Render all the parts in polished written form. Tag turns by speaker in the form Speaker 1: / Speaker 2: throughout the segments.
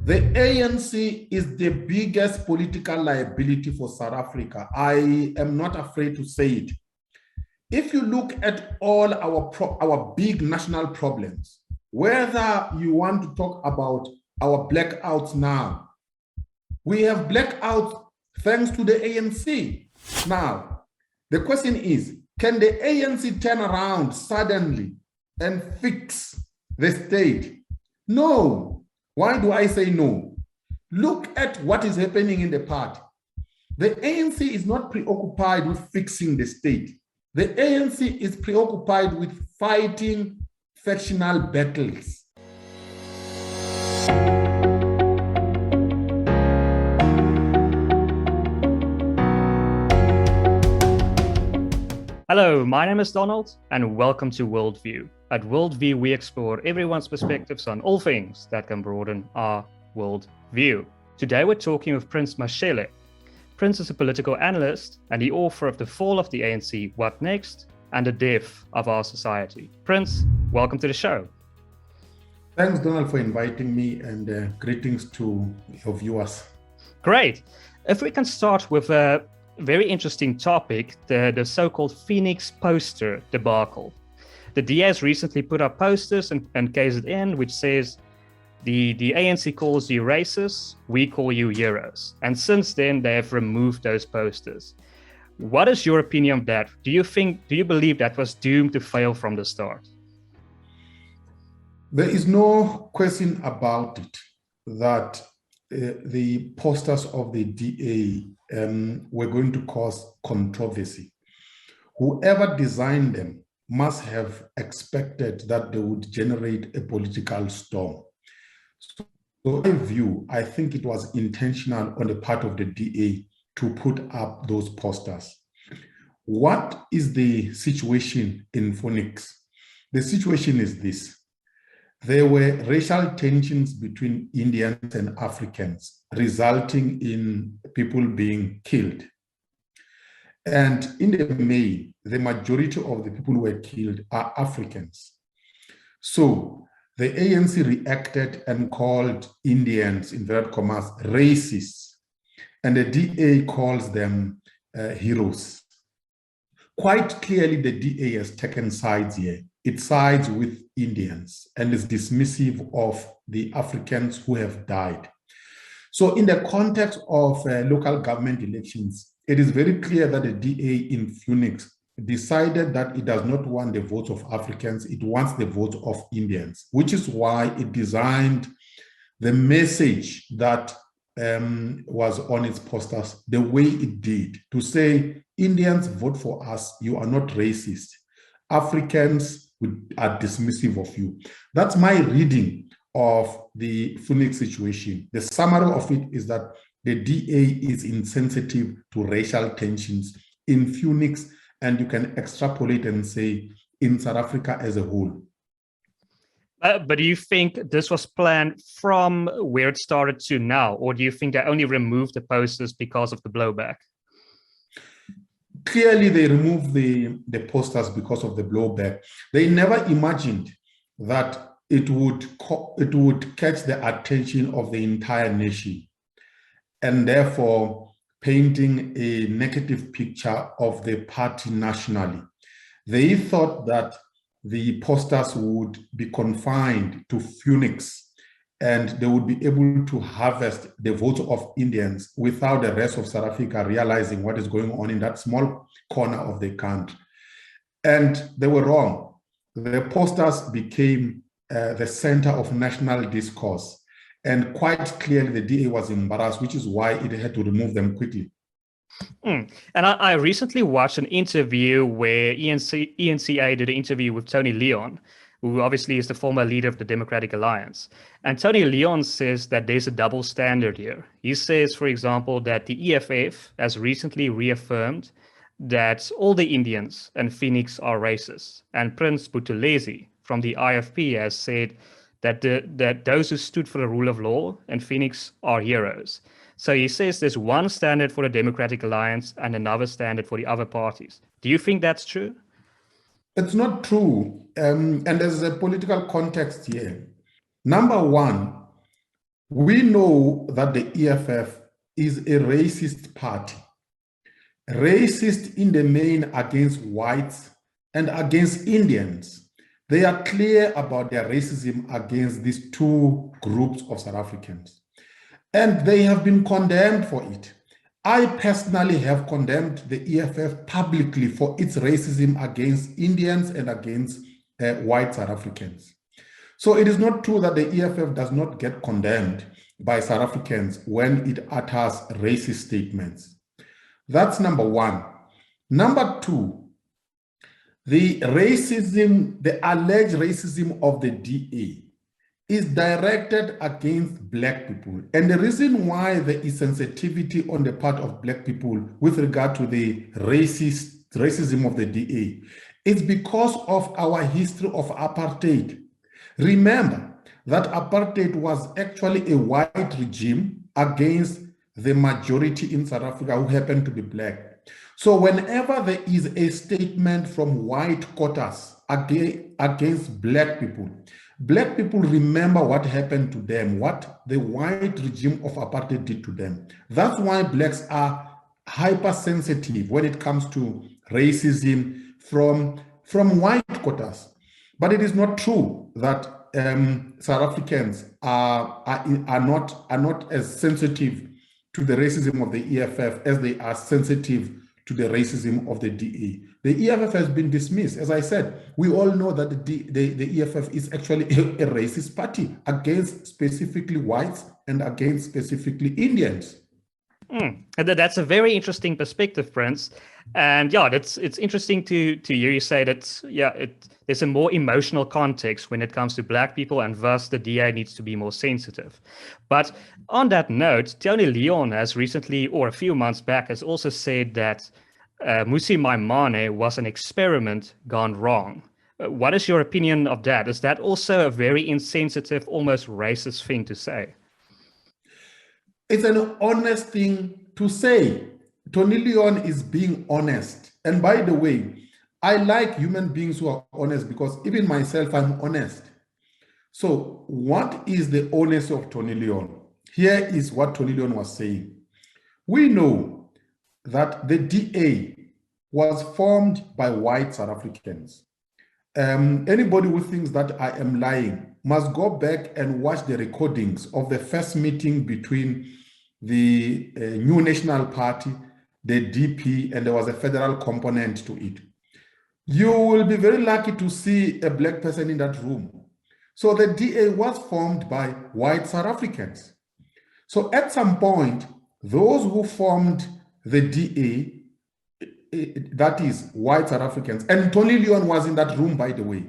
Speaker 1: The ANC is the biggest political liability for South Africa. I am not afraid to say it. If you look at all our big national problems, whether you want to talk about our blackouts now, we have blackouts thanks to the ANC. Now, the question is, can the ANC turn around suddenly and fix the state? No. Why do I say no? Look at what is happening in the party. The ANC is not preoccupied with fixing the state. The ANC is preoccupied with fighting factional battles.
Speaker 2: Hello, my name is Donald, and welcome to WorldView. At WorldView, we explore everyone's perspectives on all things that can broaden our worldview. Today, we're talking with Prince Mashele. Prince is a political analyst and the author of The Fall of the ANC, What Next? And the Death of Our Society. Prince, welcome to the show.
Speaker 1: Thanks, Donald, for inviting me, and greetings to your viewers.
Speaker 2: Great. If we can start with a very interesting topic, the so-called Phoenix poster debacle. The DA has recently put up posters and KZN, which says the ANC calls you racist, we call you heroes. And since then, they have removed those posters. What is your opinion of that? Do you believe that was doomed to fail from the start?
Speaker 1: There is no question about it that the posters of the DA were going to cause controversy. Whoever designed them must have expected that they would generate a political storm. So in my view, I think it was intentional on the part of the DA to put up those posters. What is the situation in Phoenix? The situation is this. There were racial tensions between Indians and Africans, resulting in people being killed. And in the main, the majority of the people who were killed are Africans. So the ANC reacted and called Indians, inverted commas, racists, and the DA calls them heroes. Quite clearly, the DA has taken sides here. It sides with Indians and is dismissive of the Africans who have died. So in the context of local government elections, it is very clear that the DA in Phoenix decided that it does not want the votes of Africans, it wants the votes of Indians, which is why it designed the message that was on its posters the way it did, to say, Indians, vote for us, you are not racist. Africans are dismissive of you. That's my reading of the Phoenix situation. The summary of it is that the DA is insensitive to racial tensions in Phoenix, and you can extrapolate and say in South Africa as a whole.
Speaker 2: But do you think this was planned from where it started to now, or do you think they only removed the posters because of the blowback?
Speaker 1: Clearly, they removed the posters because of the blowback. They never imagined that it would catch the attention of the entire nation, and therefore painting a negative picture of the party nationally. They thought that the posters would be confined to Phoenix and they would be able to harvest the votes of Indians without the rest of South Africa realizing what is going on in that small corner of the country. And they were wrong. The posters became the center of national discourse. And quite clearly, the DA was embarrassed, which is why it had to remove them quickly.
Speaker 2: And I recently watched an interview where ENCA did an interview with Tony Leon, who obviously is the former leader of the Democratic Alliance. And Tony Leon says that there's a double standard here. He says, for example, that the EFF has recently reaffirmed that all the Indians in Phoenix are racist. And Prince Buthelezi from the IFP has said that those who stood for the rule of law in Phoenix are heroes. So he says there's one standard for the Democratic Alliance and another standard for the other parties. Do you think that's true?
Speaker 1: It's not true. And there's a political context here. Number one, We know that the EFF is a racist party, racist in the main against whites and against Indians. They are clear about their racism against these two groups of South Africans, and they have been condemned for it. I personally have condemned the EFF publicly for its racism against Indians and against white South Africans. So it is not true that the EFF does not get condemned by South Africans when it utters racist statements. That's number one. Number two, the racism, the alleged racism of the DA is directed against Black people. And the reason why there is sensitivity on the part of Black people with regard to the racism of the DA is because of our history of apartheid. Remember that apartheid was actually a white regime against the majority in South Africa who happened to be Black. So whenever there is a statement from white quarters against Black people remember what happened to them, what the white regime of apartheid did to them. That's why Blacks are hypersensitive when it comes to racism from white quarters. But it is not true that South Africans are not as sensitive to the racism of the EFF as they are sensitive to the racism of the DA. The EFF has been dismissed. As I said, we all know that the EFF is actually a racist party against specifically whites and against specifically Indians.
Speaker 2: And that's a very interesting perspective, Prince. And yeah, it's interesting to hear you say that, there's a more emotional context when it comes to Black people, and thus the DA needs to be more sensitive. But on that note, Tony Leon has recently, or a few months back, has also said that Mmusi Maimane was an experiment gone wrong. What is your opinion of that? Is that also a very insensitive, almost racist thing to say?
Speaker 1: It's an honest thing to say. Tony Leon is being honest. And by the way, I like human beings who are honest, because even myself, I'm honest. So what is the honesty of Tony Leon? Here is what Tony Leon was saying. We know that the DA was formed by white South Africans. Anybody who thinks that I am lying must go back and watch the recordings of the first meeting between the New National Party, the DP, and there was a federal component to it. You will be very lucky to see a Black person in that room. So the DA was formed by white South Africans. So at some point, those who formed the DA, that is white South Africans, and Tony Leon was in that room, by the way,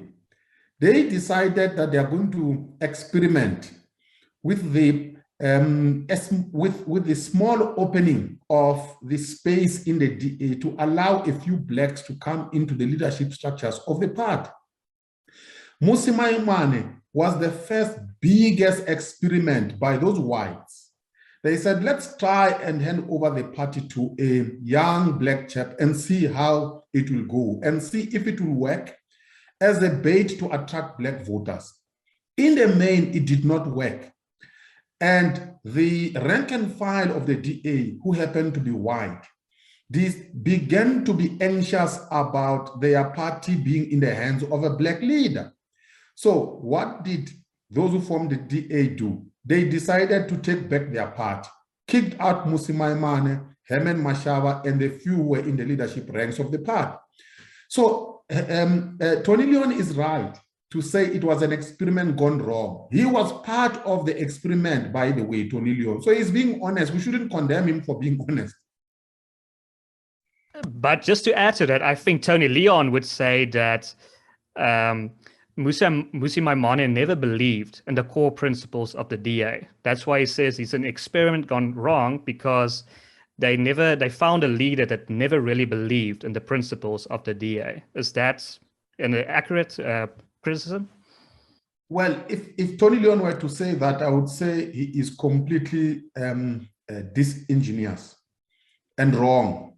Speaker 1: they decided that they are going to experiment with the small opening of the space in the DA to allow a few Blacks to come into the leadership structures of the party. Mmusi Maimane was the first biggest experiment by those whites. They said, let's try and hand over the party to a young Black chap and see how it will go and see if it will work as a bait to attract Black voters. In the main, it did not work. And the rank and file of the DA, who happened to be white, these began to be anxious about their party being in the hands of a Black leader. So what did those who formed the DA do? They decided to take back their party, kicked out Mmusi Maimane, Herman Mashele, and the few who were in the leadership ranks of the party. So Tony Leon is right to say it was an experiment gone wrong. He was part of the experiment, by the way, Tony Leon. So he's being honest. We shouldn't condemn him for being honest.
Speaker 2: But just to add to that, I think Tony Leon would say that Mmusi Maimane never believed in the core principles of the DA. That's why he says it's an experiment gone wrong, because they found a leader that never really believed in the principles of the DA. Is that an accurate criticism?
Speaker 1: Well, if Tony Leon were to say that, I would say he is completely disingenuous and wrong,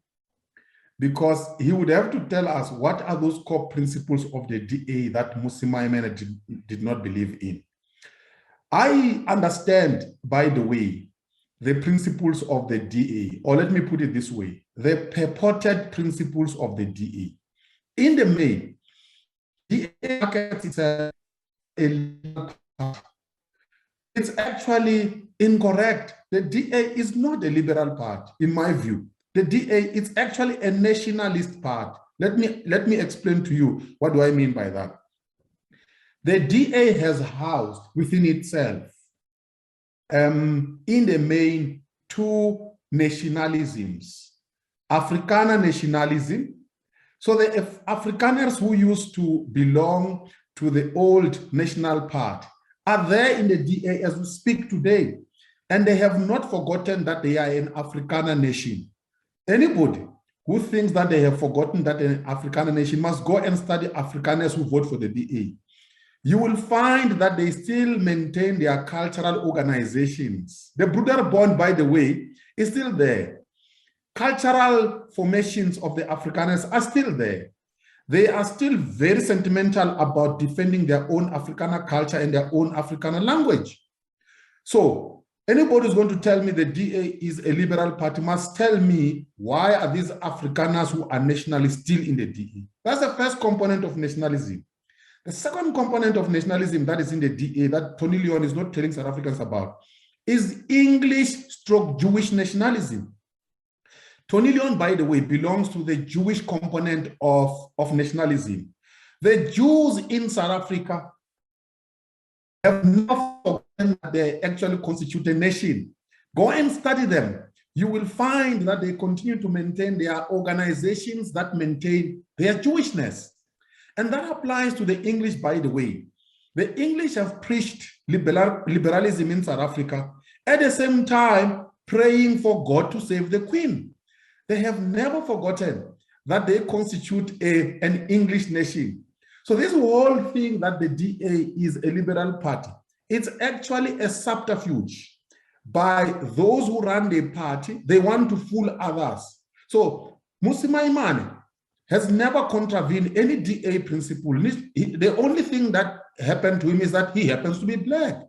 Speaker 1: because he would have to tell us what are those core principles of the DA that Mmusi Maimane did not believe in. I understand, by the way, the principles of the DA, or let me put it this way, the purported principles of the DA. In the main, DA market is it's actually incorrect. The DA is not a liberal party, in my view. The DA is actually a nationalist party. Let me explain to you what do I mean by that. The DA has housed within itself, in the main, two nationalisms: Afrikaner nationalism. So the Afrikaners who used to belong to the old national party are there in the DA as we speak today, and they have not forgotten that they are an Afrikaner nation. Anybody who thinks that they have forgotten that an Afrikaner nation must go and study Afrikaners who vote for the DA. You will find that they still maintain their cultural organizations. The Broederbond, by the way, is still there. Cultural formations of the Afrikaners are still there. They are still very sentimental about defending their own Afrikaner culture and their own Afrikaner language. So anybody who's going to tell me the DA is a liberal party must tell me, why are these Afrikaners who are nationalists still in the DA? That's the first component of nationalism. The second component of nationalism that is in the DA that Tony Leon is not telling South Africans about is English/Jewish nationalism. Tony Leon, by the way, belongs to the Jewish component of nationalism. The Jews in South Africa have not forgotten that they actually constitute a nation. Go and study them. You will find that they continue to maintain their organizations that maintain their Jewishness. And that applies to the English, by the way. The English have preached liberalism in South Africa, at the same time praying for God to save the Queen. They have never forgotten that they constitute an English nation. So this whole thing that the DA is a liberal party, it's actually a subterfuge by those who run the party. They want to fool others. So Mmusi Maimane has never contravened any DA principle. The only thing that happened to him is that he happens to be black.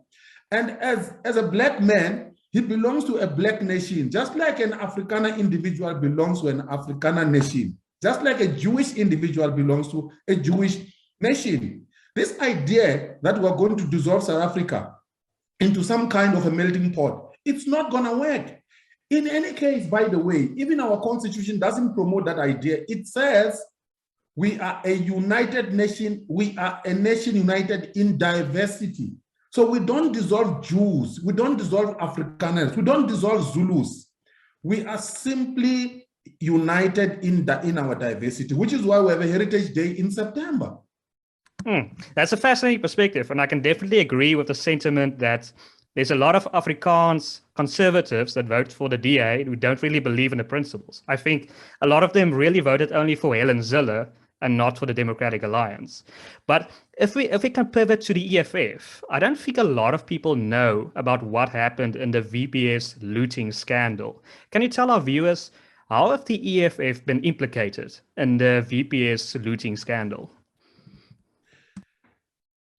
Speaker 1: And as a black man, he belongs to a black nation, just like an Afrikaner individual belongs to an Afrikaner nation, just like a Jewish individual belongs to a Jewish nation. This idea that we're going to dissolve South Africa into some kind of a melting pot, it's not going to work. In any case, by the way, even our constitution doesn't promote that idea. It says we are a united nation. We are a nation united in diversity. So we don't dissolve Jews. We don't dissolve Afrikaners. We don't dissolve Zulus. We are simply united in our diversity, which is why we have a Heritage Day in September.
Speaker 2: That's a fascinating perspective. And I can definitely agree with the sentiment that there's a lot of Afrikaans conservatives that vote for the DA who don't really believe in the principles. I think a lot of them really voted only for Helen Zille and not for the Democratic Alliance. But if we can pivot to the EFF, I don't think a lot of people know about what happened in the VBS looting scandal. Can you tell our viewers, how have the EFF been implicated in the VBS looting scandal?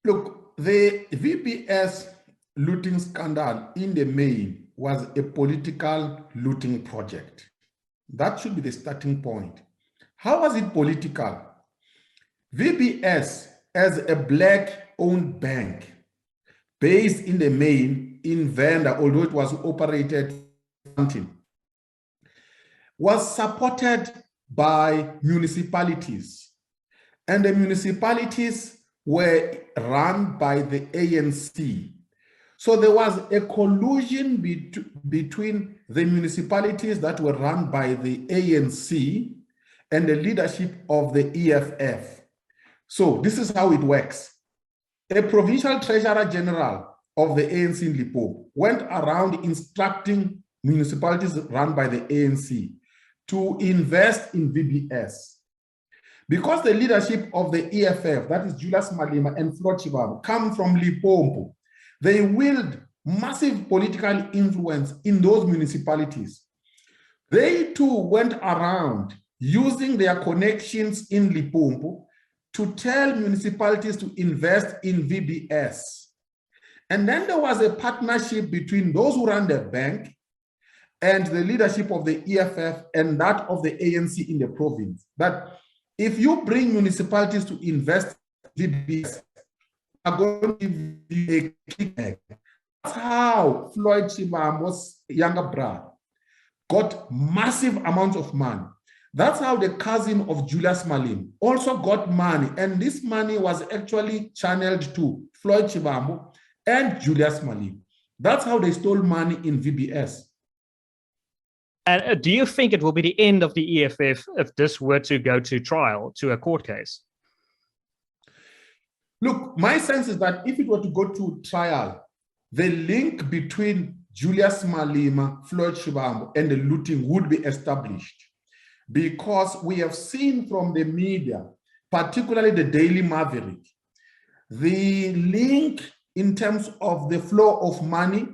Speaker 1: Look, the VBS looting scandal in the main was a political looting project. That should be the starting point. How was it political? VBS, as a black-owned bank based in the main in Venda, although it was operated, was supported by municipalities. And the municipalities were run by the ANC. So there was a collusion between the municipalities that were run by the ANC and the leadership of the EFF. So this is how it works. A provincial treasurer general of the ANC in Limpopo went around instructing municipalities run by the ANC to invest in VBS. Because the leadership of the EFF, that is Julius Malema and Flo Chibabo, come from Limpopo, they wield massive political influence in those municipalities. They too went around using their connections in Limpopo to tell municipalities to invest in VBS. And then there was a partnership between those who run the bank and the leadership of the EFF and that of the ANC in the province, that if you bring municipalities to invest in VBS, are going to give you a kickback. That's how Floyd Shivambo's younger brother got massive amounts of money. That's how the cousin of Julius Malema also got money. And this money was actually channeled to Floyd Shivambo and Julius Malema. That's how they stole money in VBS.
Speaker 2: And do you think it will be the end of the EFF if this were to go to trial, to a court case?
Speaker 1: Look, my sense is that if it were to go to trial, the link between Julius Malema, Floyd Shivambo, and the looting would be established, because we have seen from the media, particularly the Daily Maverick, the link in terms of the flow of money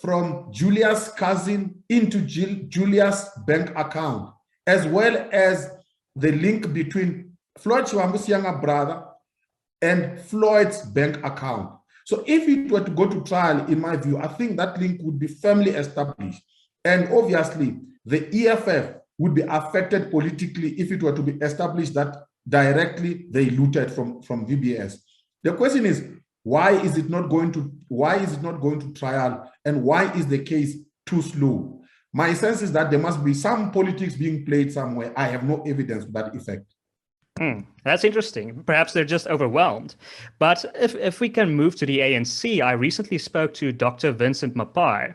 Speaker 1: from Julius' cousin into Julius' bank account, as well as the link between Floyd Shivambo's younger brother and Floyd's bank account. So if it were to go to trial, in my view, I think that link would be firmly established. And obviously, the EFF would be affected politically if it were to be established that directly they looted from VBS. The question is, why is it not going to trial, and why is the case too slow? My sense is that there must be some politics being played somewhere. I have no evidence to that effect.
Speaker 2: That's interesting. Perhaps they're just overwhelmed. But if we can move to the ANC, I recently spoke to Dr. Vincent Mapai,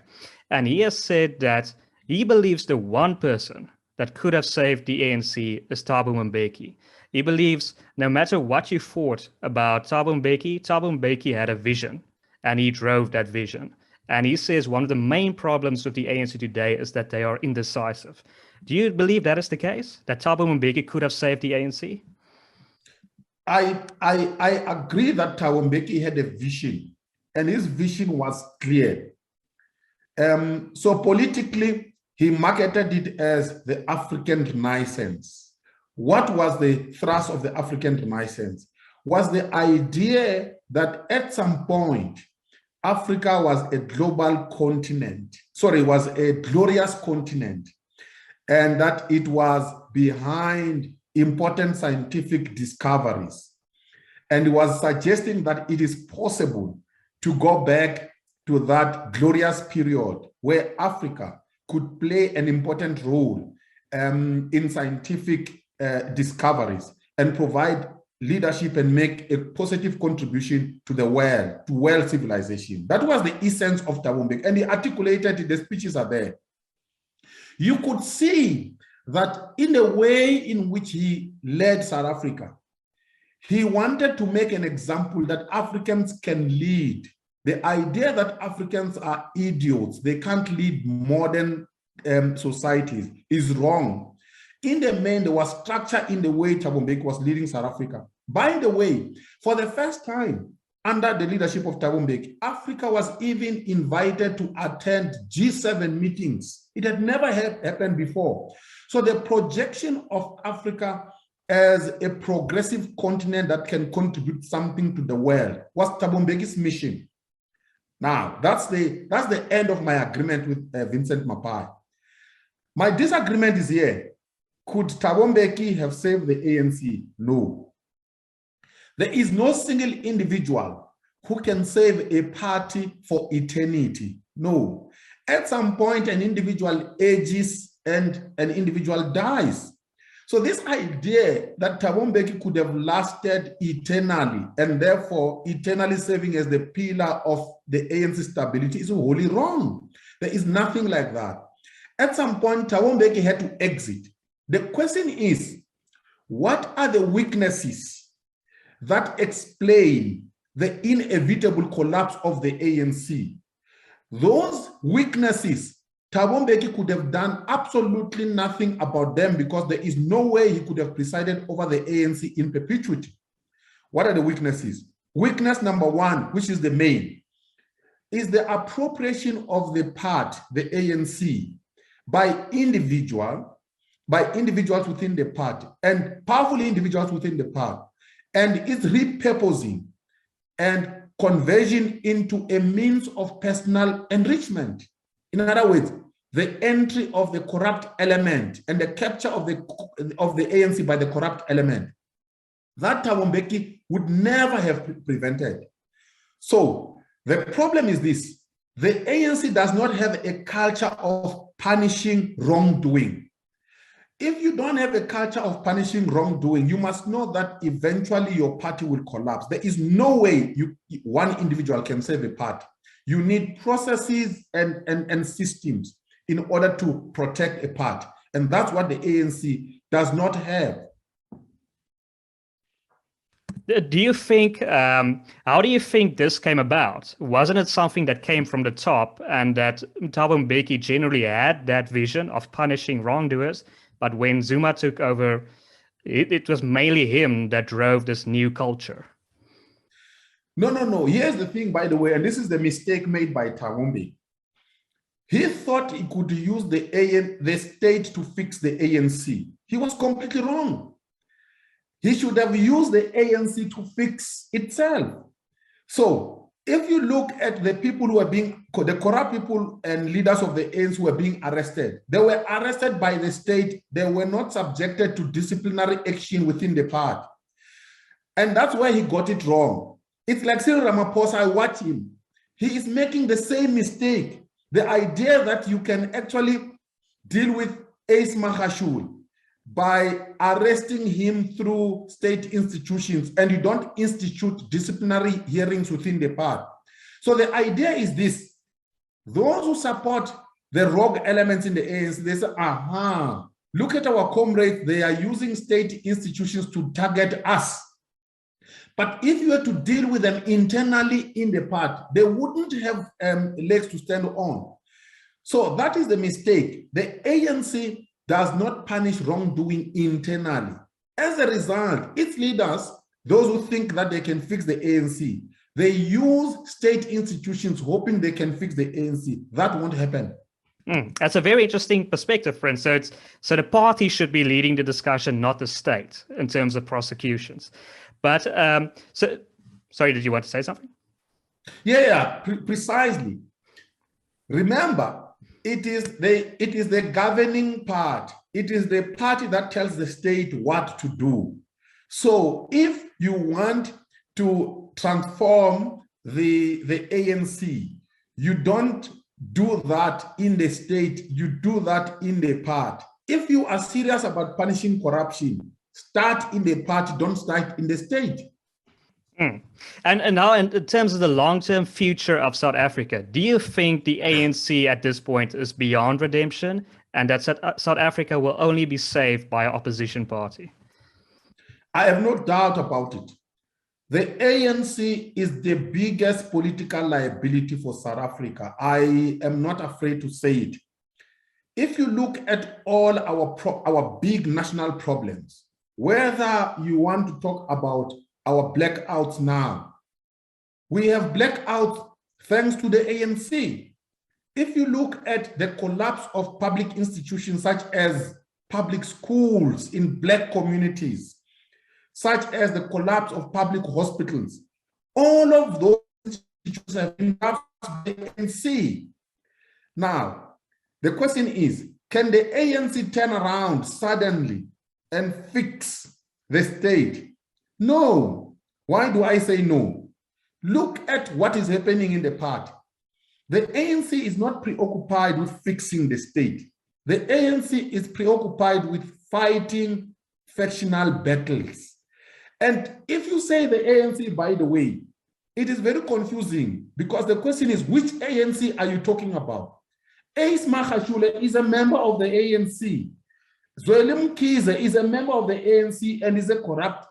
Speaker 2: and he has said that he believes the one person that could have saved the ANC is Thabo Mbeki. He believes no matter what you thought about Thabo Mbeki had a vision, and he drove that vision. And he says one of the main problems with the ANC today is that they are indecisive. Do you believe that is the case, that Thabo Mbeki could have saved the ANC?
Speaker 1: I agree that Thabo Mbeki had a vision, and his vision was clear. So politically, he marketed it as the African Renaissance. What was the thrust of the African Renaissance? Was the idea that at some point, Africa was a global continent, was a glorious continent, and that it was behind important scientific discoveries. And he was suggesting that it is possible to go back to that glorious period where Africa could play an important role in scientific discoveries and provide leadership and make a positive contribution to the world, to world civilization. That was the essence of Thabo Mbeki, and he articulated it. The speeches are there. You could see that in the way in which he led South Africa, he wanted to make an example that Africans can lead. The idea that Africans are idiots, they can't lead modern societies, is wrong. In the main, there was structure in the way Thabo Mbeki was leading South Africa. By the way, for the first time under the leadership of Thabo Mbeki, Africa was even invited to attend G7 meetings. It had never happened before. So the projection of Africa as a progressive continent that can contribute something to the world was Thabo Mbeki's mission. Now, that's the end of my agreement with Vincent Mapai. My disagreement is here. Could Thabo Mbeki have saved the ANC? No. There is no single individual who can save a party for eternity. No. At some point, an individual ages and an individual dies. So this idea that Thabo Mbeki could have lasted eternally and therefore eternally serving as the pillar of the ANC stability is wholly wrong. There is nothing like that. At some point, Thabo Mbeki had to exit. The question is, what are the weaknesses that explain the inevitable collapse of the ANC? Those weaknesses, Thabo Mbeki could have done absolutely nothing about them because there is no way he could have presided over the ANC in perpetuity. What are the weaknesses? Weakness number one, which is the main, is the appropriation of the part, the ANC, by individuals within the party and powerful individuals within the party, and its repurposing and conversion into a means of personal enrichment. In other words, the entry of the corrupt element and the capture of the ANC by the corrupt element, that Thabo Mbeki would never have prevented. So the problem is this: the ANC does not have a culture of punishing wrongdoing. If you don't have a culture of punishing wrongdoing, you must know that eventually your party will collapse. There is no way one individual can save a party. You need processes and systems in order to protect a party. And that's what the ANC does not have.
Speaker 2: Do you think, how do you think this came about? Wasn't it something that came from the top, and that Thabo Mbeki generally had that vision of punishing wrongdoers? But when Zuma took over, it was mainly him that drove this new culture.
Speaker 1: No. Here's the thing, by the way, and this is the mistake made by Thabo Mbeki. He thought he could use the state to fix the ANC. He was completely wrong. He should have used the ANC to fix itself. So if you look at the people who are the corrupt people and leaders of the ANC who were being arrested, they were arrested by the state. They were not subjected to disciplinary action within the party. And that's where he got it wrong. It's like Cyril Ramaphosa, I watch him. He is making the same mistake. The idea that you can actually deal with Ace Magashule by arresting him through state institutions, and you don't institute disciplinary hearings within the party. So the idea is this: those who support the rogue elements in the ANC, they say, aha, look at our comrades, they are using state institutions to target us. But if you were to deal with them internally in the party, they wouldn't have legs to stand on. So that is the mistake. The ANC does not punish wrongdoing internally. As a result, its leaders, those who think that they can fix the ANC, they use state institutions hoping they can fix the ANC. That won't happen.
Speaker 2: That's a very interesting perspective, friend. So the party should be leading the discussion, not the state, in terms of prosecutions. But sorry, did you want to say something?
Speaker 1: Yeah, precisely. Remember, it is the governing part. It is the party that tells the state what to do. So if you want to transform the ANC, you don't do that in the state, you do that in the party. If you are serious about punishing corruption, start in the party, don't start in the state.
Speaker 2: And now, in terms of the long-term future of South Africa, do you think the ANC at this point is beyond redemption, and that South Africa will only be saved by an opposition party?
Speaker 1: I have no doubt about it. The ANC is the biggest political liability for South Africa. I am not afraid to say it. If you look at all our big national problems, whether you want to talk about our blackouts now, we have blackouts thanks to the ANC. If you look at the collapse of public institutions such as public schools in Black communities, such as the collapse of public hospitals, all of those institutions have been collapsed by the ANC. Now, the question is, can the ANC turn around suddenly and fix the state? No. Why do I say no? Look at what is happening in the party. The ANC is not preoccupied with fixing the state. The ANC is preoccupied with fighting factional battles. And if you say the ANC, by the way, it is very confusing, because the question is, which ANC are you talking about? Ace Magashule is a member of the ANC. Zweli Mkhize is a member of the ANC and is a corrupt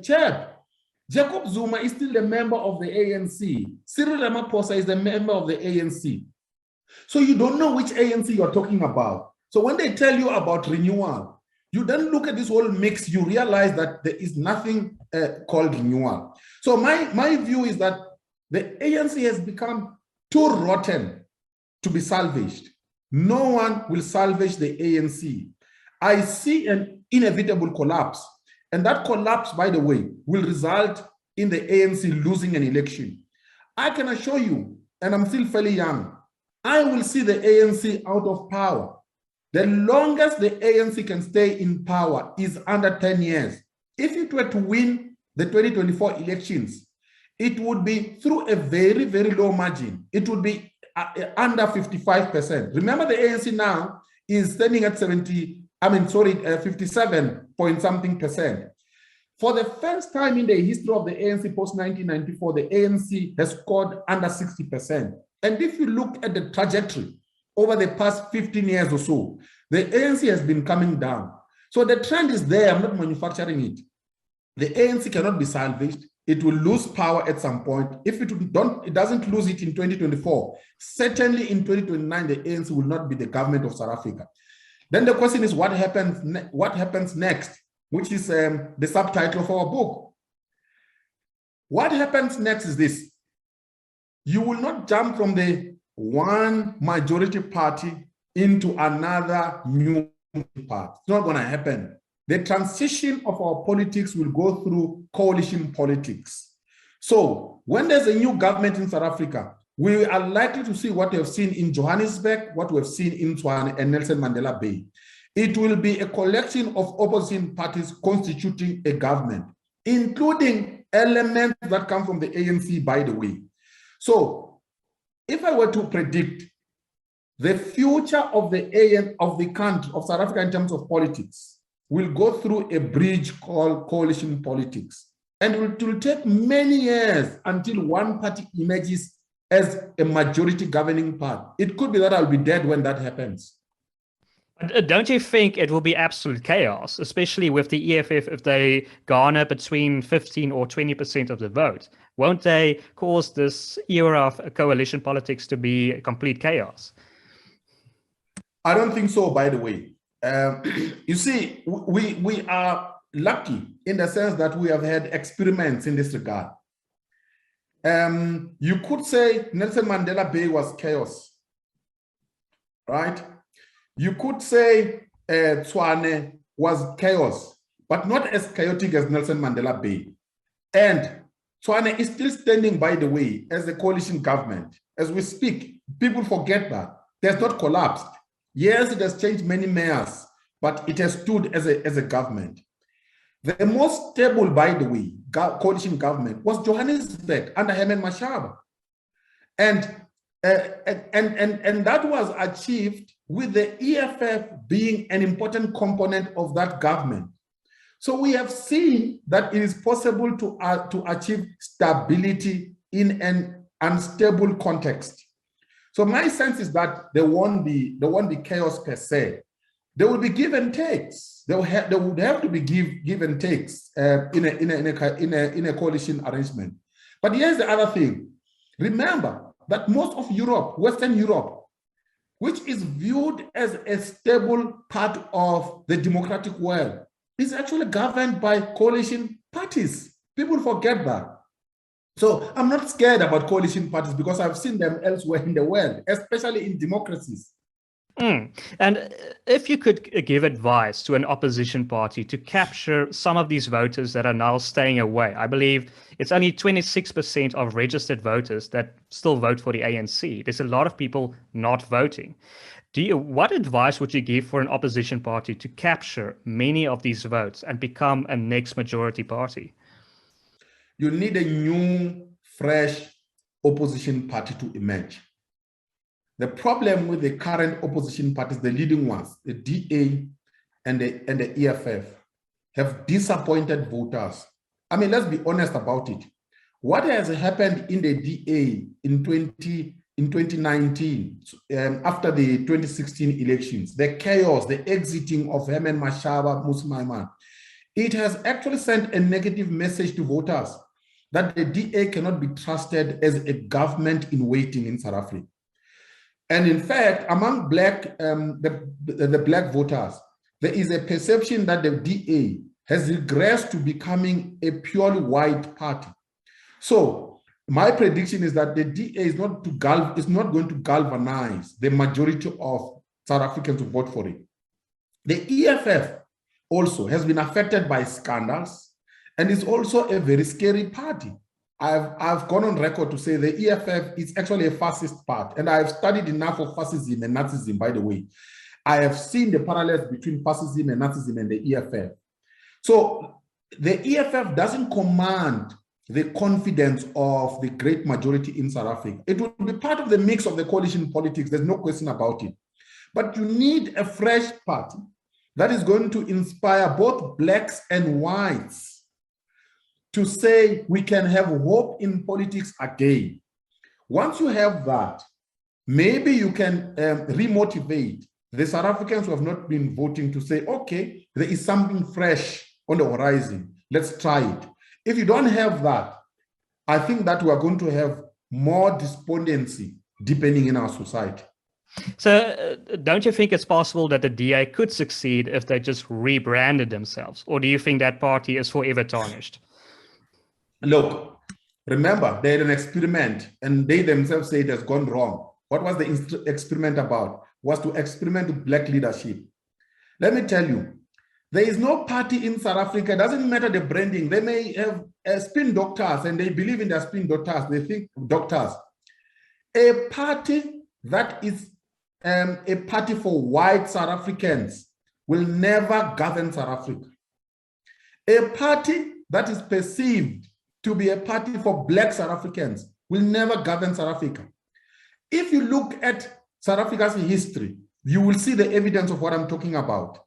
Speaker 1: chap. Jacob Zuma is still a member of the ANC. Cyril Ramaphosa is a member of the ANC. So you don't know which ANC you're talking about. So when they tell you about renewal, you then look at this whole mix, you realize that there is nothing called renewal. So my view is that the ANC has become too rotten to be salvaged. No one will salvage the ANC. I see an inevitable collapse. And that collapse, by the way, will result in the ANC losing an election. I can assure you, and I'm still fairly young, I will see the ANC out of power. The longest the ANC can stay in power is under 10 years. If it were to win the 2024 elections, it would be through a very, very low margin. It would be under 55%. Remember, the ANC now is standing at 57 point something percent. For the first time in the history of the ANC post-1994, the ANC has scored under 60%. And if you look at the trajectory over the past 15 years or so, the ANC has been coming down. So the trend is there. I'm not manufacturing it. The ANC cannot be salvaged. It will lose power at some point. If it doesn't lose it in 2024, certainly in 2029, the ANC will not be the government of South Africa. Then the question is, what happens next, which is the subtitle of our book. What happens next is this. You will not jump from the one majority party into another new party. It's not going to happen. The transition of our politics will go through coalition politics. So when there's a new government in South Africa, we are likely to see what we have seen in Johannesburg, what we have seen in Tshwane and Nelson Mandela Bay. It will be a collection of opposition parties constituting a government, including elements that come from the ANC, by the way. So if I were to predict the future of the country, of South Africa in terms of politics, will go through a bridge called coalition politics. And it will take many years until one party emerges as a majority governing party. It could be that I'll be dead when that happens.
Speaker 2: Don't you think it will be absolute chaos, especially with the EFF, if they garner between 15 or 20% of the vote? Won't they cause this era of coalition politics to be complete chaos?
Speaker 1: I don't think so, by the way. You see, we are lucky in the sense that we have had experiments in this regard. You could say Nelson Mandela Bay was chaos, right? You could say Tshwane was chaos, but not as chaotic as Nelson Mandela Bay. And Tshwane is still standing, by the way, as a coalition government. As we speak, people forget that. It has not collapsed. Yes, it has changed many mayors, but it has stood as a government. The most stable, by the way, coalition government was Johannesburg under Herman Mashele. And that was achieved with the EFF being an important component of that government. So we have seen that it is possible to achieve stability in an unstable context. So my sense is that there won't be chaos per se. There will be give and takes. There would have to be give and takes in a coalition arrangement. But here's the other thing. Remember that most of Europe, Western Europe, which is viewed as a stable part of the democratic world, is actually governed by coalition parties. People forget that. So I'm not scared about coalition parties because I've seen them elsewhere in the world, especially in democracies.
Speaker 2: And if you could give advice to an opposition party to capture some of these voters that are now staying away, I believe it's only 26% of registered voters that still vote for the ANC. There's a lot of people not voting. What advice would you give for an opposition party to capture many of these votes and become a next majority party?
Speaker 1: You need a new, fresh opposition party to emerge. The problem with the current opposition parties, the leading ones, the DA and the EFF, have disappointed voters. I mean, let's be honest about it. What has happened in the DA in 2019, after the 2016 elections, the chaos, the exiting of Herman Mashele, Maimane, it has actually sent a negative message to voters that the DA cannot be trusted as a government in waiting in South Africa. And in fact, among the black voters, there is a perception that the DA has regressed to becoming a purely white party. So my prediction is that the DA is not going to galvanize the majority of South Africans to vote for it. The EFF also has been affected by scandals and is also a very scary party. I've gone on record to say the EFF is actually a fascist part, and I've studied enough of fascism and Nazism, by the way. I have seen the parallels between fascism and Nazism and the EFF. So the EFF doesn't command the confidence of the great majority in South Africa. It will be part of the mix of the coalition politics, there's no question about it. But you need a fresh party that is going to inspire both blacks and whites to say we can have hope in politics again. Once you have that, maybe you can remotivate the South Africans who have not been voting to say, okay, there is something fresh on the horizon. Let's try it. If you don't have that, I think that we are going to have more despondency deepening in our society.
Speaker 2: So don't you think it's possible that the DA could succeed if they just rebranded themselves? Or do you think that party is forever tarnished?
Speaker 1: Look, remember, they had an experiment and they themselves say it has gone wrong. What was the experiment about? Was to experiment with black leadership. Let me tell you, there is no party in South Africa, it doesn't matter the branding. They may have spin doctors and they believe in their spin doctors, they think doctors. A party that is a party for white South Africans will never govern South Africa. A party that is perceived to be a party for black South Africans will never govern South Africa. If you look at South Africa's history, you will see the evidence of what I'm talking about.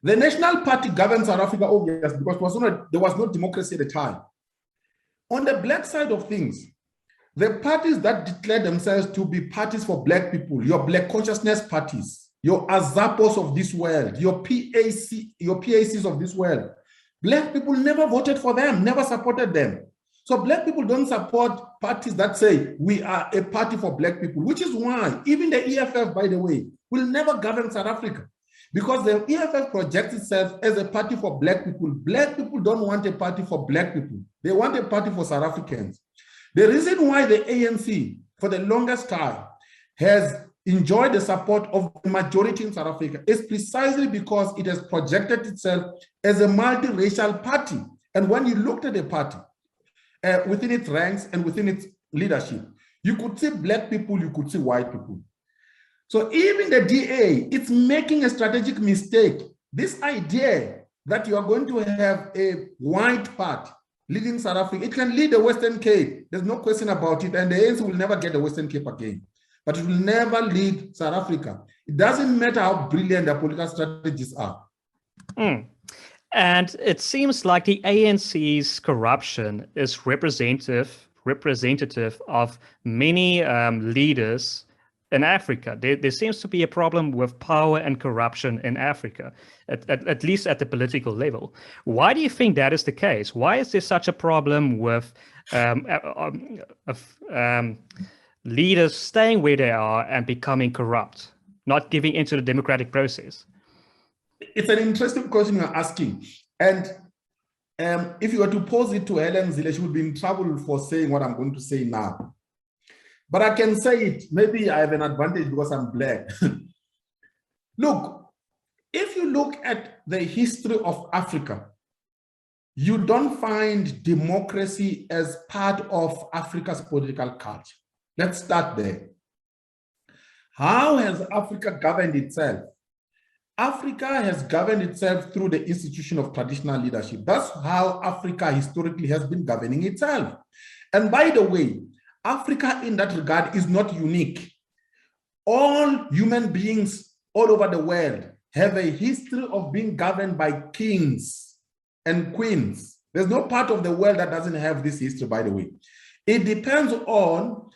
Speaker 1: The National Party governed South Africa, oh yes, because there was no democracy at the time. On the black side of things, the parties that declare themselves to be parties for black people, your black consciousness parties, your Azapos of this world, your PACs of this world, black people never voted for them, never supported them. So black people don't support parties that say we are a party for black people, which is why even the EFF, by the way, will never govern South Africa. Because the EFF projects itself as a party for black people. Black people don't want a party for black people. They want a party for South Africans. The reason why the ANC, for the longest time, has enjoyed the support of the majority in South Africa is precisely because it has projected itself as a multiracial party. And when you looked at the party, within its ranks and within its leadership, you could see black people, you could see white people. So even the DA, it's making a strategic mistake. This idea that you are going to have a white party leading South Africa, it can lead the Western Cape. There's no question about it. And the ANC will never get the Western Cape again. But it will never lead South Africa. It doesn't matter how brilliant their political strategies are.
Speaker 2: And it seems like the ANC's corruption is representative of many leaders in Africa. There seems to be a problem with power and corruption in Africa, at least at the political level. Why do you think that is the case? Why is there such a problem with leaders staying where they are and becoming corrupt, not giving into the democratic process?
Speaker 1: It's an interesting question you're asking. And if you were to pose it to Helen Zille, she would be in trouble for saying what I'm going to say now. But I can say it. Maybe I have an advantage because I'm black. Look, if you look at the history of Africa, you don't find democracy as part of Africa's political culture. Let's start there. How has Africa governed itself? Africa has governed itself through the institution of traditional leadership. That's how Africa historically has been governing itself. And by the way, Africa in that regard is not unique. All human beings all over the world have a history of being governed by kings and queens. There's no part of the world that doesn't have this history, by the way. It depends on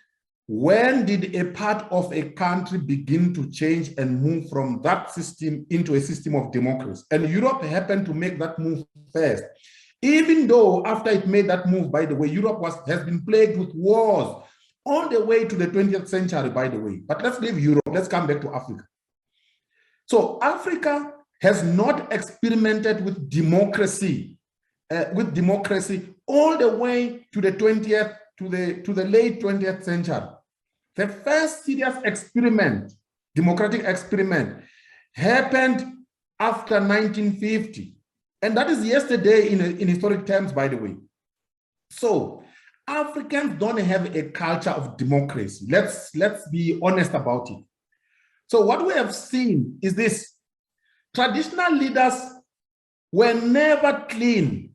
Speaker 1: when did a part of a country begin to change and move from that system into a system of democracy. And Europe happened to make that move first. Even though after it made that move, by the way, Europe has been plagued with wars all the way to the 20th century, by the way. But let's leave Europe, let's come back to Africa. So Africa has not experimented with democracy all the way to the 20th, to the late 20th century. The first serious experiment, democratic experiment, happened after 1950. And that is yesterday in historic terms, by the way. So Africans don't have a culture of democracy. Let's be honest about it. So what we have seen is this: traditional leaders were never clean.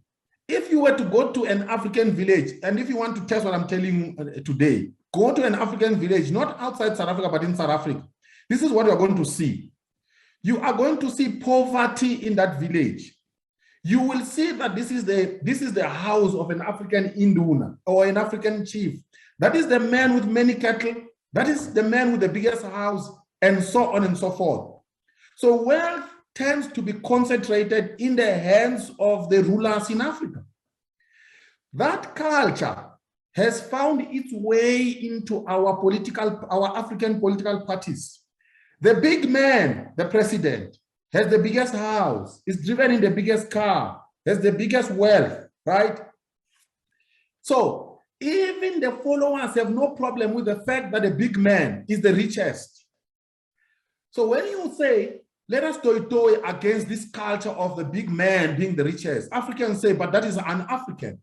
Speaker 1: If you were to go to an African village, and if you want to test what I'm telling you today, go to an African village, not outside South Africa, but in South Africa. This is what you're going to see. You are going to see poverty in that village. You will see that this is the house of an African Induna or an African chief. That is the man with many cattle. That is the man with the biggest house, and so on and so forth. So wealth tends to be concentrated in the hands of the rulers in Africa. That culture has found its way into our African political parties. The big man, the president, has the biggest house, is driven in the biggest car, has the biggest wealth, right? So even the followers have no problem with the fact that the big man is the richest. So when you say, let us toy against this culture of the big man being the richest, Africans say, but that is un-African.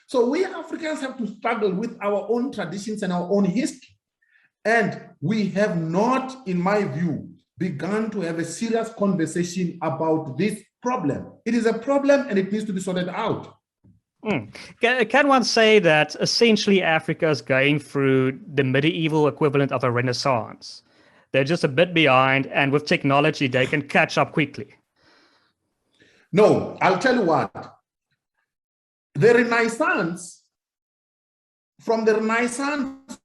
Speaker 1: So we Africans have to struggle with our own traditions and our own history. And we have not, in my view, begun to have a serious conversation about this problem. It is a problem and it needs to be sorted out.
Speaker 2: Can one say that essentially Africa is going through the medieval equivalent of a renaissance? They're just a bit behind, and with technology, they can catch up quickly.
Speaker 1: No, I'll tell you what. The Renaissance, from the Renaissance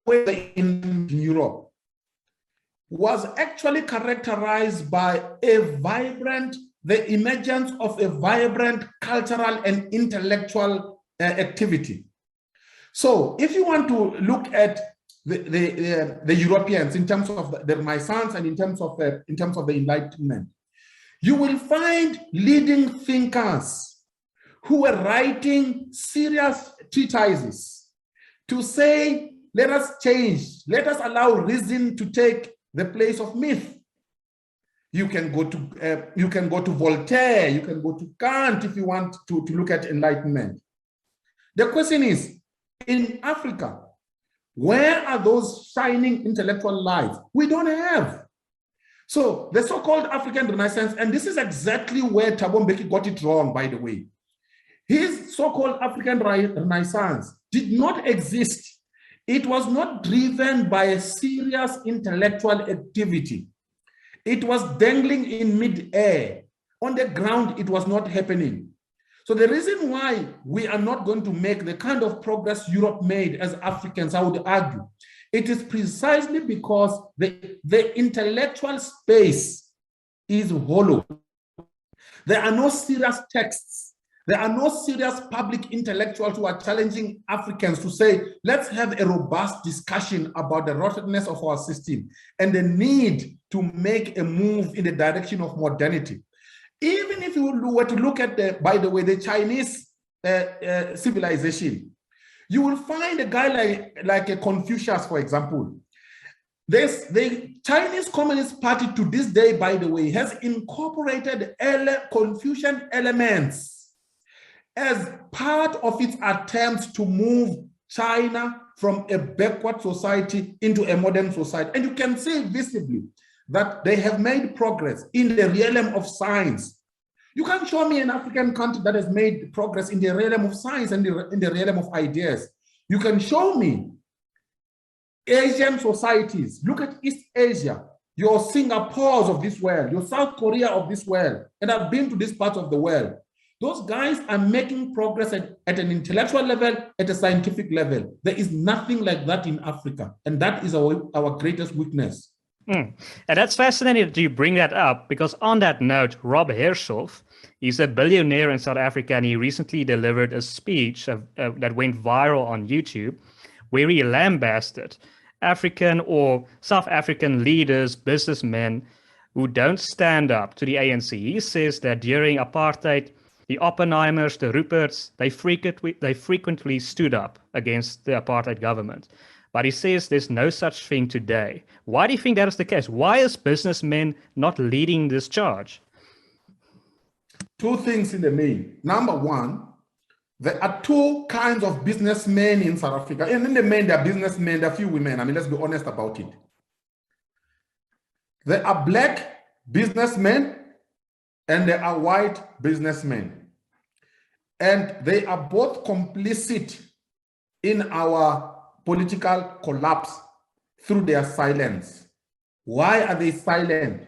Speaker 1: in Europe, was actually characterized by the emergence of a vibrant cultural and intellectual activity. So if you want to look at the Europeans in terms of the Renaissance and in terms of the Enlightenment, you will find leading thinkers who were writing serious treatises to say, let us change, let us allow reason to take the place of myth. You can go to Voltaire, you can go to Kant if you want to look at Enlightenment. The question is, in Africa, where are those shining intellectual lights? We don't have. So the so-called African Renaissance, and this is exactly where Thabo Mbeki got it wrong, by the way. His so-called African Renaissance did not exist. It was not driven by a serious intellectual activity. It was dangling in mid-air. On the ground, it was not happening. So the reason why we are not going to make the kind of progress Europe made as Africans, I would argue, it is precisely because the intellectual space is hollow. There are no serious texts. There are no serious public intellectuals who are challenging Africans to say, let's have a robust discussion about the rottenness of our system and the need to make a move in the direction of modernity. Even if you were to look at, by the way, the Chinese civilization, you will find a guy like a Confucius, for example. The Chinese Communist Party to this day, by the way, has incorporated Confucian elements as part of its attempts to move China from a backward society into a modern society. And you can see visibly that they have made progress in the realm of science. You can show me an African country that has made progress in the realm of science and in the realm of ideas. You can show me Asian societies. Look at East Asia, your Singapores of this world, your South Korea of this world, and I've been to this part of the world. Those guys are making progress at an intellectual level, at a scientific level. There is nothing like that in Africa, and that is our greatest weakness.
Speaker 2: And that's fascinating that you bring that up, because on that note, Rob Hershoff, he's a billionaire in South Africa, and he recently delivered a speech that went viral on YouTube, where he lambasted African or South African leaders, businessmen, who don't stand up to the ANC. He says that during apartheid, the Oppenheimers, the Ruperts, they frequently stood up against the apartheid government. But he says there's no such thing today. Why do you think that is the case? Why is businessmen not leading this charge?
Speaker 1: Two things in the main. Number one, There are two kinds of businessmen in South Africa. And in the men, there are businessmen, there are few women. I mean, let's be honest about it. There are black businessmen and there are white businessmen. And they are both complicit in our political collapse through their silence. Why are they silent?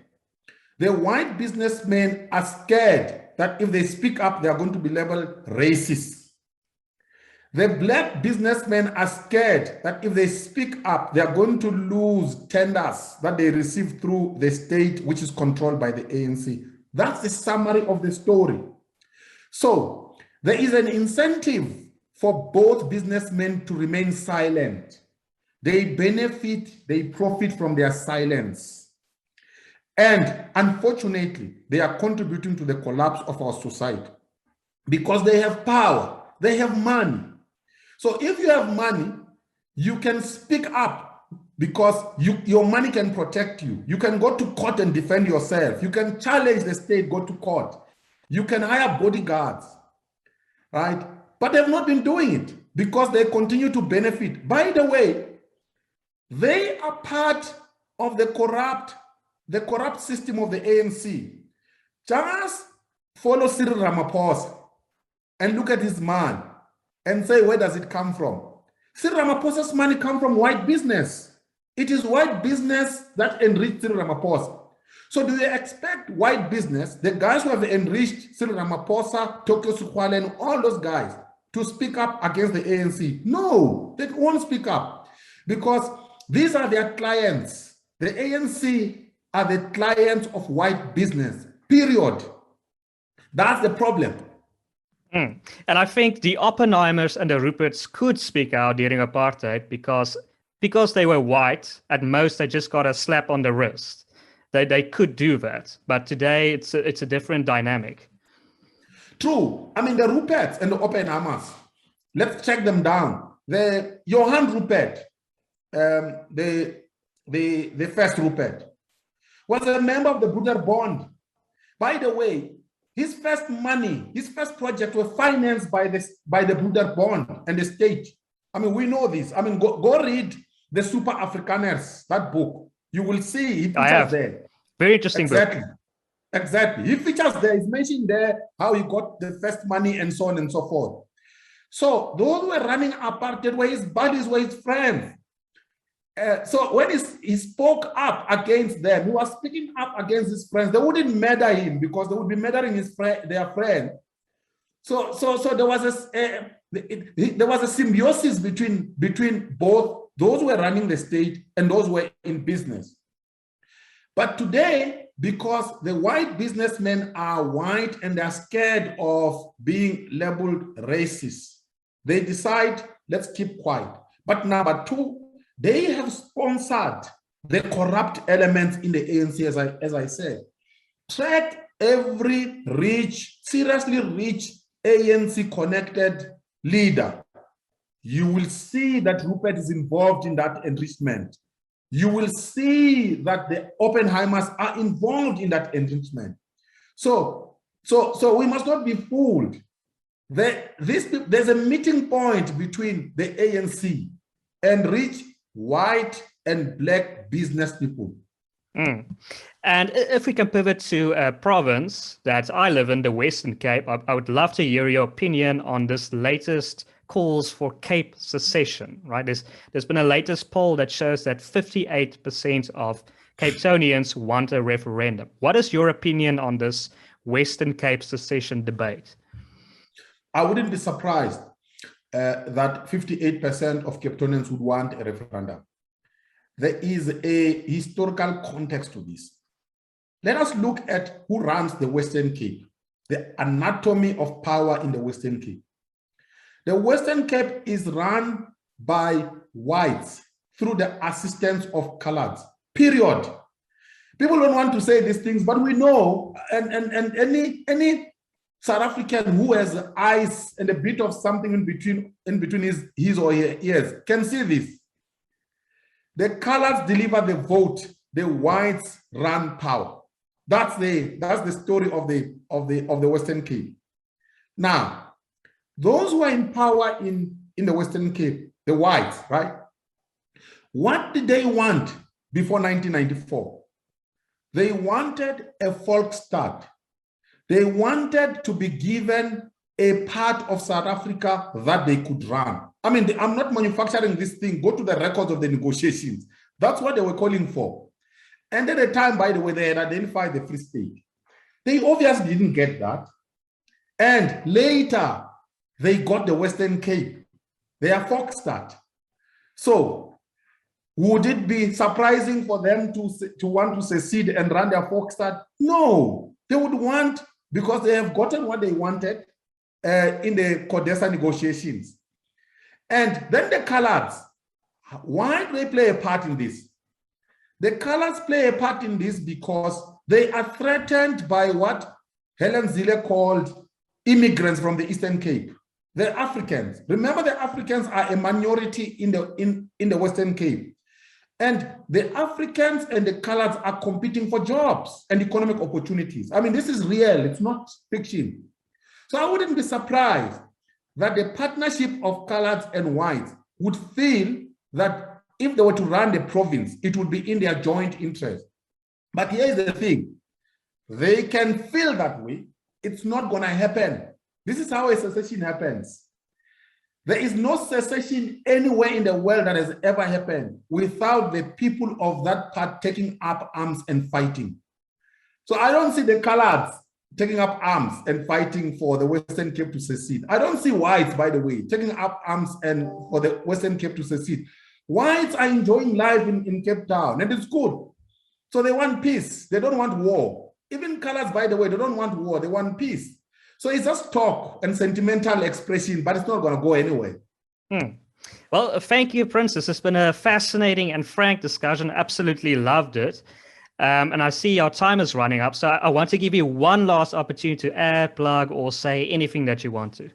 Speaker 1: The white businessmen are scared that if they speak up, they are going to be labeled racist. The black businessmen are scared that if they speak up, they are going to lose tenders that they receive through the state, which is controlled by the ANC. That's the summary of the story. So there is an incentive for both businessmen to remain silent. They benefit, they profit from their silence. And unfortunately, they are contributing to the collapse of our society because they have power, they have money. So if you have money, you can speak up because your money can protect you. You can go to court and defend yourself. You can challenge the state, go to court. You can hire bodyguards, right? But they've not been doing it because they continue to benefit. By the way, they are part of the corrupt system of the ANC. Just follow Cyril Ramaphosa and look at his man and say, where does it come from? Cyril Ramaphosa's money comes from white business. It is white business that enriched Cyril Ramaphosa. So do you expect white business, the guys who have enriched Cyril Ramaphosa, Tokyo Sukwale, and all those guys, to speak up against the ANC? No, they won't speak up because these are their clients. The ANC are the clients of white business, period. That's the problem.
Speaker 2: And I think the Oppenheimers and the Ruperts could speak out during apartheid because they were white. At most, they just got a slap on the wrist. They could do that. But today, it's a different dynamic.
Speaker 1: True. I mean, the Ruperts and the Oppenheimers, let's check them down. The Johann Rupert, the first Rupert, was a member of the Broaden Bond. By the way, his first money, his first project were financed by the Broaden Bond and the state. I mean, we know this. I mean, go read the Super Afrikaners, that book. You will see he features there.
Speaker 2: Very interesting book.
Speaker 1: Exactly. He features there. He's mentioned there how he got the first money and so on and so forth. So those who were running apartheid were his buddies, were his friends. So when he spoke up against them, he was speaking up against his friends. They wouldn't murder him because they would be murdering their friend. So there was a symbiosis between both those who were running the state and those who were in business. But today, because the white businessmen are white and they're scared of being labeled racist, they decide, let's keep quiet. But number two, they have sponsored the corrupt elements in the ANC, as I said. Track every seriously rich ANC-connected leader. You will see that Rupert is involved in that enrichment. You will see that the Oppenheimers are involved in that enrichment. So we must not be fooled. There's a meeting point between the ANC and rich white and black business people.
Speaker 2: And if we can pivot to a province that I live in, the Western Cape, I would love to hear your opinion on this latest calls for Cape secession, right? There's been a latest poll that shows that 58% of Cape Townians want a referendum. What is your opinion on this Western Cape secession debate?
Speaker 1: I wouldn't be surprised that 58% of Cape Townians would want a referendum. There is a historical context to this. Let us look at who runs the Western Cape, the anatomy of power in the Western Cape. The Western Cape is run by whites through the assistance of coloreds, period. People don't want to say these things, but we know, and any South African who has eyes and a bit of something in between his or her ears can see this. The coloreds deliver the vote, the whites run power. That's the story of the Western Cape. Now, those who are in power in the Western Cape, the whites, right? What did they want before 1994? They wanted a Volksstaat. They wanted to be given a part of South Africa that they could run. I mean, I'm not manufacturing this thing. Go to the records of the negotiations. That's what they were calling for. And at the time, by the way, they had identified the Free State. They obviously didn't get that. And later, they got the Western Cape, their Volksstaat. So would it be surprising for them to want to secede and run their Volksstaat? No, they would want, because they have gotten what they wanted in the CODESA negotiations. And then the colors, why do they play a part in this? The colors play a part in this because they are threatened by what Helen Zille called immigrants from the Eastern Cape. The Africans. Remember, the Africans are a minority in the Western Cape. And the Africans and the colors are competing for jobs and economic opportunities. I mean, this is real, it's not fiction. So I wouldn't be surprised that the partnership of colors and whites would feel that if they were to run the province, it would be in their joint interest. But here's the thing, they can feel that way. It's not gonna happen. This is how a secession happens. There is no secession anywhere in the world that has ever happened without the people of that part taking up arms and fighting. So I don't see the colors taking up arms and fighting for the Western Cape to secede. I don't see whites, by the way, taking up arms and for the Western Cape to secede. Whites are enjoying life in Cape Town, and it's good. So they want peace. They don't want war. Even colors, by the way, they don't want war. They want peace. So it's just talk and sentimental expression, but it's not going to go anywhere.
Speaker 2: Well, thank you, Prince. This has been a fascinating and frank discussion. Absolutely loved it. And I see our time is running up. So I want to give you one last opportunity to add, plug, or say anything that you want to.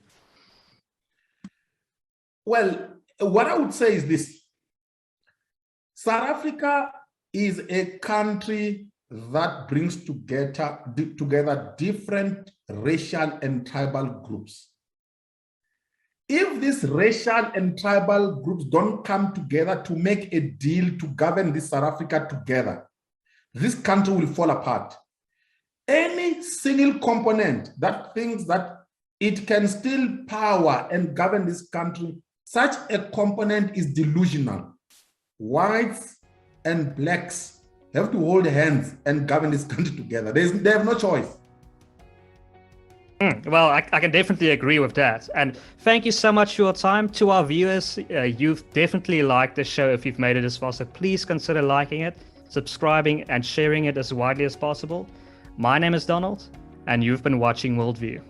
Speaker 1: Well, what I would say is this. South Africa is a country that brings together different racial and tribal groups. If these racial and tribal groups don't come together to make a deal to govern this South Africa together, this country will fall apart. Any single component that thinks that it can still power and govern this country, such a component is delusional. Whites and blacks have to hold hands and govern this country together. They have no choice.
Speaker 2: Well, I can definitely agree with that. And thank you so much for your time. To our viewers, you've definitely liked the show if you've made it this far. So please consider liking it, subscribing, and sharing it as widely as possible. My name is Donald, and you've been watching WorldView.